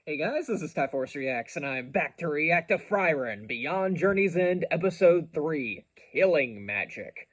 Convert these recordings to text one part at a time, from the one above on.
Hey guys, this is Typhorce Reacts, and I'm back to react to Frieren, Beyond Journey's End, Episode 3, Killing Magic.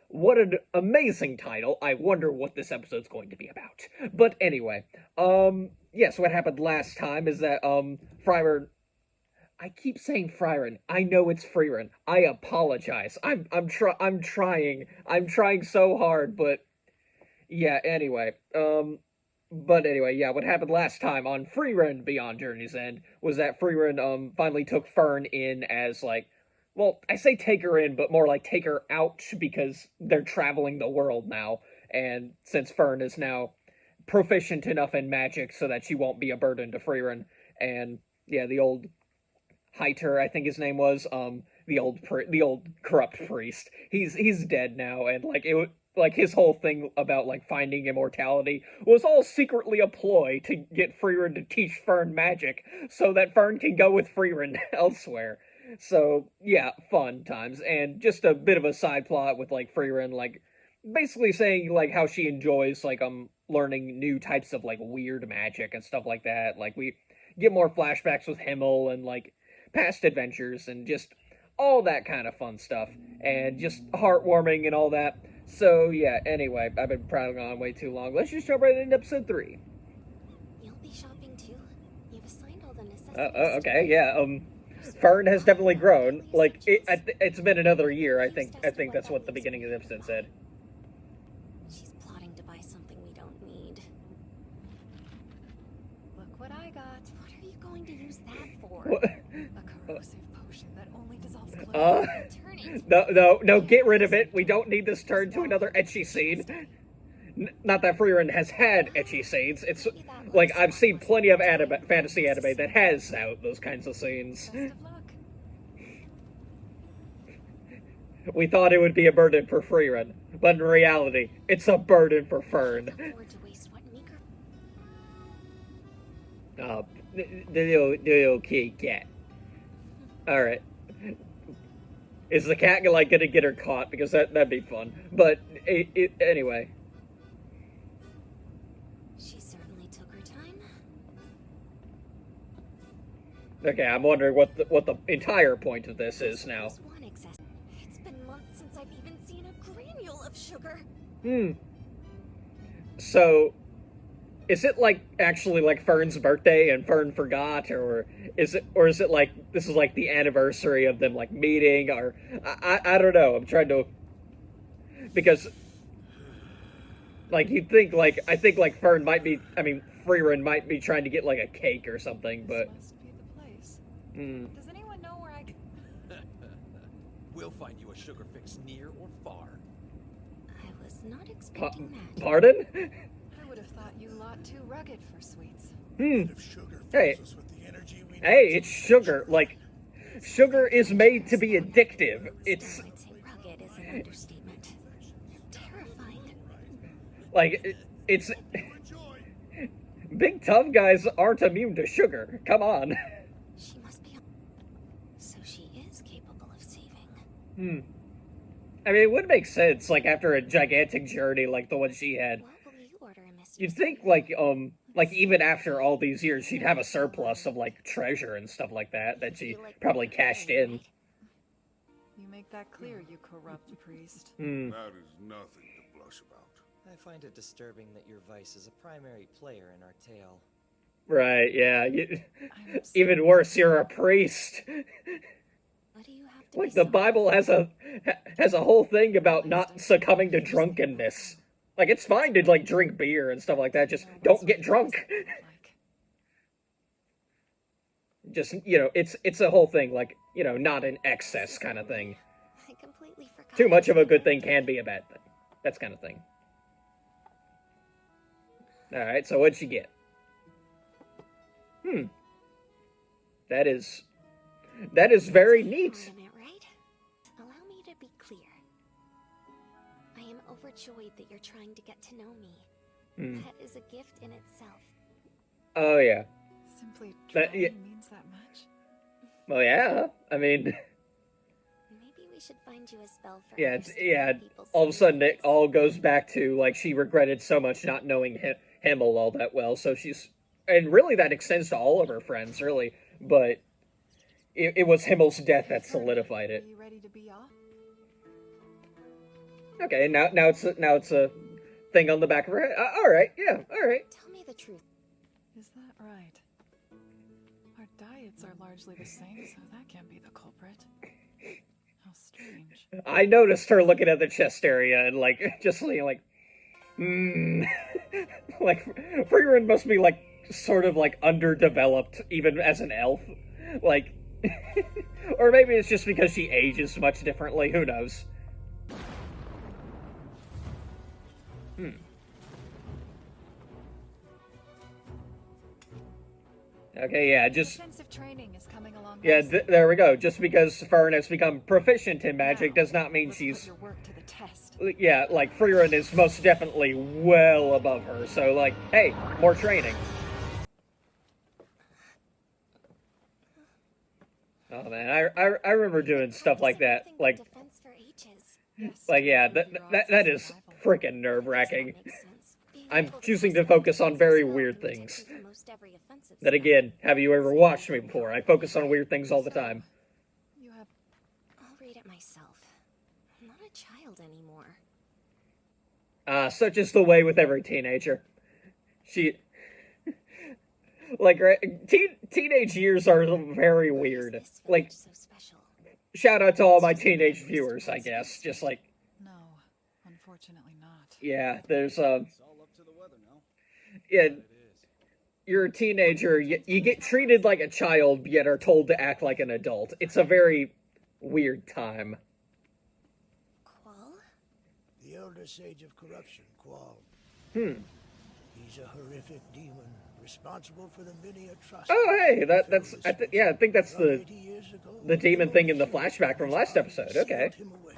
What an amazing title. I wonder what this episode's going to be about. But anyway, yes, what happened last time is that, Frieren... I keep saying Frieren. I know it's Frieren. I apologize. I'm trying so hard, but... Yeah, anyway, But anyway, yeah, what happened last time on Frieren Beyond Journey's End was that Frieren finally took Fern in as like, well, I say take her in, but more like take her out because they're traveling the world now, and since Fern is now proficient enough in magic so that she won't be a burden to Frieren, and yeah, the old Heiter, I think his name was, the old corrupt priest. He's dead now, and like like his whole thing about like finding immortality was all secretly a ploy to get Frieren to teach Fern magic so that Fern can go with Frieren elsewhere. So yeah, fun times, and just a bit of a side plot with like Frieren, like basically saying like how she enjoys like learning new types of like weird magic and stuff like that. Like we get more flashbacks with Himmel and like past adventures and just all that kind of fun stuff and just heartwarming and all that. So yeah, anyway, I've been prattling on way too long. Let's just jump right into episode 3. You'll be shopping too? You've assigned all the necessities. Okay, yeah, Fern has definitely grown. Like, it's been another year, I think that's what the beginning of the episode said. She's plotting to buy something we don't need. Look what I got. What are you going to use that for? What? A corrosive potion that only dissolves clothes. Turn it. No, get rid of it. We don't need this turn to another ecchi scene. Not that Frieren has had ecchi scenes. It's like I've seen plenty of fantasy anime that has those kinds of scenes. Best of luck. We thought it would be a burden for Frieren, but in reality, it's a burden for Fern. Afford to waste what meager. The little kitty cat. Alright. Is the cat like gonna get her caught? Because that'd be fun. But anyway. She certainly took her time. Okay, I'm wondering what the entire point of this is now. It's been months since I've even seen a granule of sugar. So, is it like actually like Fern's birthday and Fern forgot, or is it like this is like the anniversary of them like meeting, or I don't know. I'm trying to, because like you'd think like I think like Fern might be, I mean Frieren might be trying to get like a cake or something, but This must be the place. Does anyone know where I can... We'll find you a sugar fix near or far. I was not expecting that. Pardon? I would have thought you lot too rugged for sweets. If sugar Hey. fills us with the energy we need Hey, to it's sugar. Like, sugar is made to be addictive. It's I'd say rugged is an understatement. Terrifying. like it's enjoy. big tough guys aren't immune to sugar. Come on. She must be. So she is capable of saving. I mean, it would make sense, like, after a gigantic journey like the one she had. What will you order, Miss? You'd think, like, even after all these years, she'd have a surplus of, like, treasure and stuff like that she probably cashed in. You make that clear, you corrupt priest. That is nothing to blush about. I find it disturbing that your vice is a primary player in our tale. Right, yeah. I'm Even worse, you're a priest. What do you have to Like, be the so- Bible has a whole thing about not succumbing to drunkenness. Like, it's fine to, like, drink beer and stuff like that, just don't get drunk. Like, Just, it's a whole thing, like, not an excess kind of thing. I completely forgot. Too much of a good thing can be a bad thing. That's kind of thing. Alright, so what'd she get? That is very neat. Ornament, right? Allow me to be clear. I am overjoyed that you're trying to get to know me. That is a gift in itself. Oh, yeah. simply That- trying yeah. means that much? Well, yeah. I mean, Maybe we should find you a spell for yeah, understanding people's all of a sudden it feelings. all goes back to, like, she regretted so much not knowing Himmel all that well, so she's and really that extends to all of her friends, really. But it was Himmel's death that solidified it. Are you ready to be off? Okay, now it's a thing on the back of her head. All right, yeah, all right. Tell me the truth. Is that right? Our diets are largely the same, so that can't be the culprit. How strange. I noticed her looking at the chest area and like just like, like Frieren must be like sort of like underdeveloped even as an elf, like, or maybe it's just because she ages much differently. Who knows? Okay, yeah, just Intensive training is coming along. yeah. nicely. There we go. Just because Fern has become proficient in magic Now, does not mean let's she's put your work to the test. yeah. Like Frieren is most definitely well above her. So like, hey, more training. Oh man, I remember doing stuff like that. Like Defense for ages. Yes, like yeah, to improve your odds that of is survival. freaking nerve wracking. That makes sense. Being I'm able to choosing to force focus on defense very as well weird can protect things. you from most every offensive Then spell. again, have you ever watched me before? I focus on weird things all the time. You have I'll read it myself. I'm not a child anymore. Such is the way with every teenager. She, like, teenage years are very Why is weird. this Like, village so special? shout out to all my teenage viewers, I guess. Just like, no, unfortunately not. yeah, there's It's all up to the weather now. yeah, It is. you're a teenager, you get treated like a child, yet are told to act like an adult. It's a very weird time. Qual? The elder sage of corruption, Qual. Hmm. He's a horrific demon, responsible for the many atrocities. Oh, hey, that's yeah, I think that's About the 80 years ago, the demon thing in the Lord flashback from last episode. sealed Okay. him away.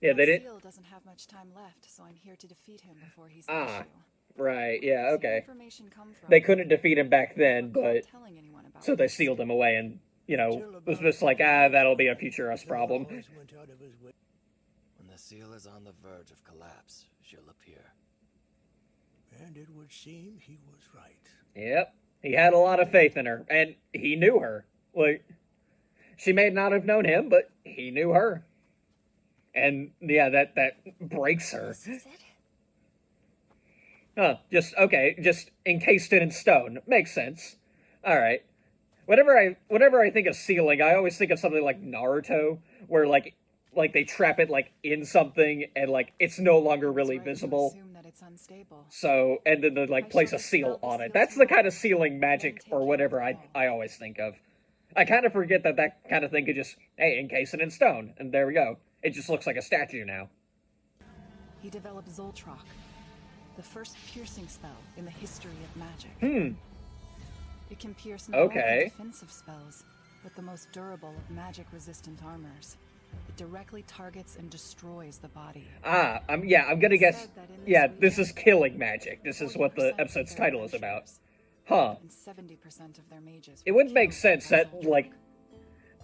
Yeah, they didn't. Seal doesn't have much time left, so I'm here to defeat him before he's Ah, an issue. Right. Yeah. Where's your Okay. information come from? They couldn't defeat him back I then, don't recall but telling anyone about so they this. sealed him away, and it was just like, that'll be a future us problem. Always went out of his way. When the seal is on the verge of collapse, she'll appear. And it would seem he was right. Yep. He had a lot of faith in her, and he knew her. Like, she may not have known him, but he knew her. And yeah, that breaks her. This is it? Huh. Just encased it in stone. Makes sense. Alright. Whenever I think of sealing, I always think of something like Naruto, where like they trap it like in something and like it's no longer really It's right to visible. assume that it's unstable. So and then they like place a seal on it. That's the kind of sealing magic or whatever I always think of. I kind of forget that kind of thing could just, hey, encase it in stone, and there we go. It just looks like a statue now. He developed Zoltrock, the first piercing spell in the history of magic. It can pierce not Okay. only defensive spells, but the most durable of magic-resistant armors. It directly targets and destroys the body. I'm gonna guess. Yeah, this is killing magic. This is what the 40% of episode's their title is about. adventurers Huh. And 70% of their mages. It were wouldn't make killed sense by that, Zoltrock. like,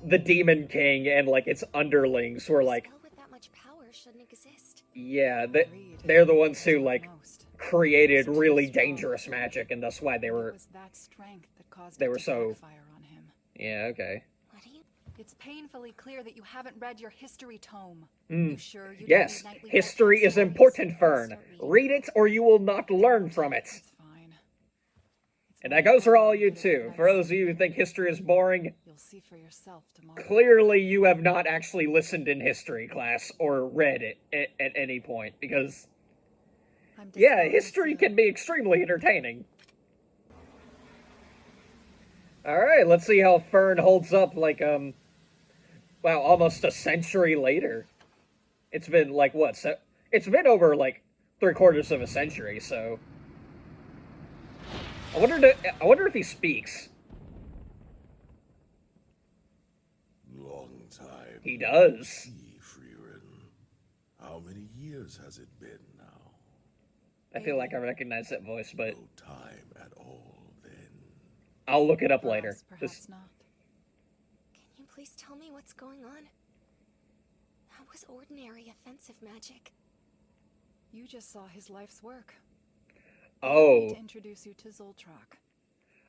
the Demon King and, like, its underlings were, A like, spell with that much power shouldn't exist. yeah, Agreed. they're the ones who, That's what like, most. created It's really too strong. dangerous magic, and that's why they It were, was that strength that caused they it were to so- backfire on him. yeah, okay. What do you... It's painfully clear that you haven't read your history tome. Mm. You sure you Yes, don't need nightly history bedtime is stories? important, Fern. Start reading. Read it or you will not learn from it. It's fine. It's And more that goes for all important you to too. read For those of you who think history is boring, You'll see for yourself tomorrow. clearly you have not actually listened in history class or read it at any point, because I'm yeah, disappointed, history Seal. can be extremely entertaining. Alright, let's see how Fern holds up, like, wow, almost a century later. It's been, like, what, it's been over, like, 3/4 of a century, so... I wonder if he speaks. Long time. He does. See, Frieren. How many years has it been now? I feel like I recognize that voice, but No time at all, then. I'll look it up later. Perhaps not. Can you please tell me what's going on? That was ordinary offensive magic. You just saw his life's work. To Oh. introduce you to Zoltrak,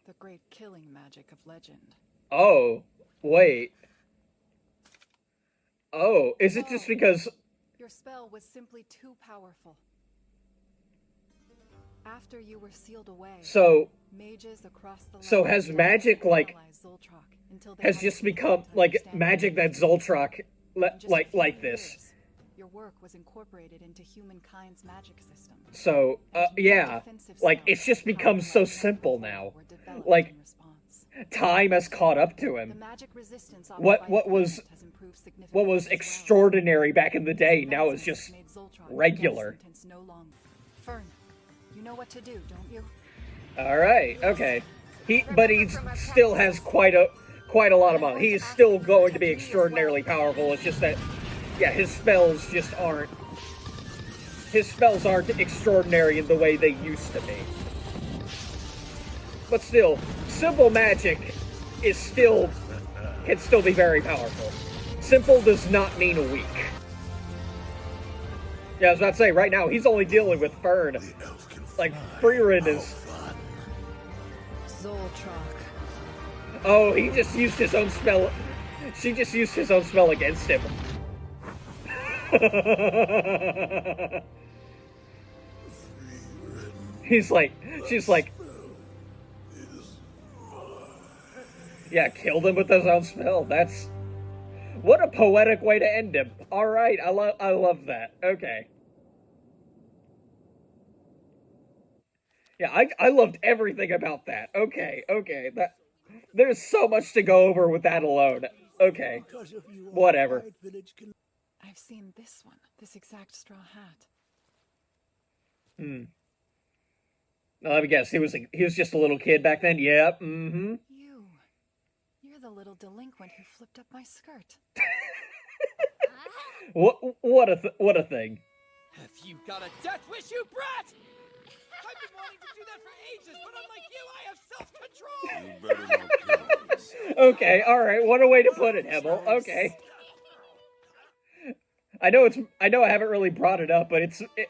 the great killing magic of legend. Oh. Wait. Oh, is it just because... Your spell was simply too powerful. After you were sealed away, So... mages across the So land has magic, like... paralyzed Zoltrak until they has had just to be become, able to like, understand magic that language. Zoltrak... In just a few like this. years, your work was incorporated into humankind's magic system. So, And new yeah. defensive Like, spells it's just powered become like so never simple before now. were developed Like, in response. time has caught up to The him. magic resistance offered What by what was equipment has improved what significantly was as well. extraordinary back in the day These now is advancements just made Zoltrak a regular. death sentence no longer. Fern, you know what to do, don't you? All right, okay. But he still has quite a lot of money. He is still going to be extraordinarily powerful. It's just that, yeah, his spells just aren't. His spells aren't extraordinary in the way they used to be. But still, simple magic is still can still be very powerful. Simple does not mean weak. Yeah, I was about to say, right now he's only dealing with Fern. The elf can Like, fly. Frieren How is... fun. Zoltrak. Oh, he just used his own spell. She just used his own spell against him. She's like, yeah, killed him with his own spell. That's... What a poetic way to end him. Alright, I love that. Okay. Yeah, I loved everything about that. Okay, that... There's so much to go over with that alone. Okay. Whatever. I've seen this one, this exact straw hat. Let me guess, he was just a little kid back then? Yep, mm-hmm. You're the little delinquent who flipped up my skirt. What a thing. Have you got a death wish, you brat? I've been wanting to do that for ages, but unlike you, I have self-control! You better not kill us. Okay, alright, what a way to put it, Hemel. Okay. I know I haven't really brought it up, but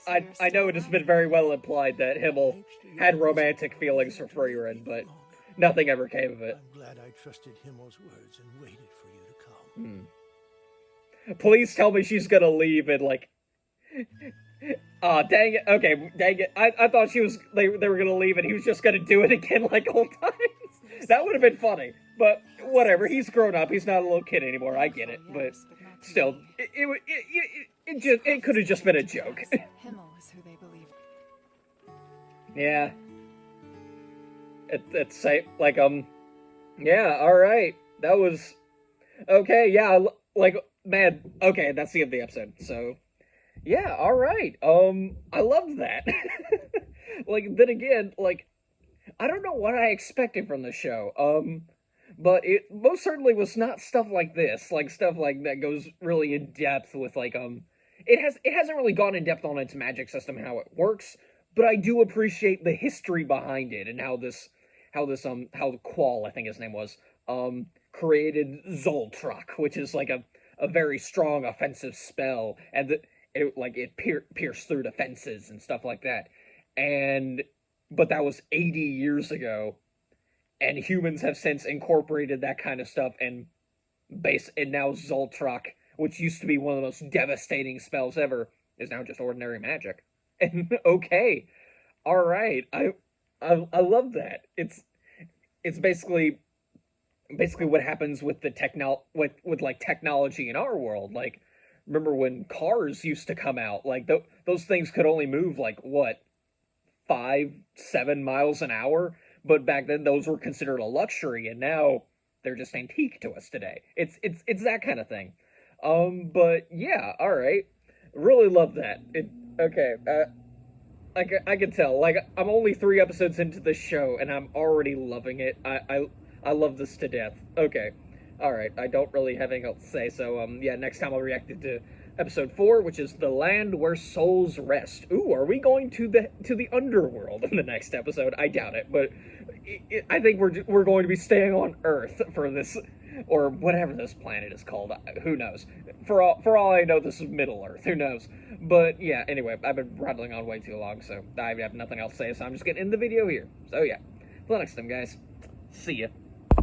I know it has been very well implied that Himmel had romantic feelings for Frieren, but nothing ever came of it. I'm glad I trusted Himmel's words and waited for you to come. Please tell me she's gonna leave and like... Aw, dang it. Okay, dang it. I thought they were gonna leave and he was just gonna do it again like old times. That would have been funny. But whatever, he's grown up. He's not a little kid anymore. I get it, but still, it could have just been a joke. Himmel is who they believe. Yeah. It's like yeah. All right, that was okay. Yeah, like man. Okay, that's the end of the episode. So yeah. All right. I loved that. Like then again, like I don't know what I expected from the show. But it most certainly was not stuff like this, like stuff like that goes really in depth with like it hasn't really gone in depth on its magic system and how it works, but I do appreciate the history behind it and how Qual, I think his name was, created Zoltrak, which is like a very strong offensive spell, and it pierced through defenses and stuff like that. But that was 80 years ago. And humans have since incorporated that kind of stuff and now Zoltrak, which used to be one of the most devastating spells ever, is now just ordinary magic. And okay, all right, I love that. It's basically what happens with the with like technology in our world. Like, remember when cars used to come out? Like those things could only move like what, 5-7 miles an hour. But back then, those were considered a luxury, and now they're just antique to us today. It's that kind of thing. But yeah, all right, really love that. Okay. I can tell. Like I'm only 3 episodes into the show, and I'm already loving it. I love this to death. Okay, all right. I don't really have anything else to say. So yeah, next time I'll react to episode 4, which is The Land Where Souls Rest. Ooh, are we going to the underworld in the next episode? I doubt it, but I think we're going to be staying on Earth for this Or whatever this planet is called. Who knows? For all I know, this is Middle Earth. Who knows? But yeah, anyway, I've been rattling on way too long, so I have nothing else to say, so I'm just getting in the video here. So yeah, till next time, guys. See ya.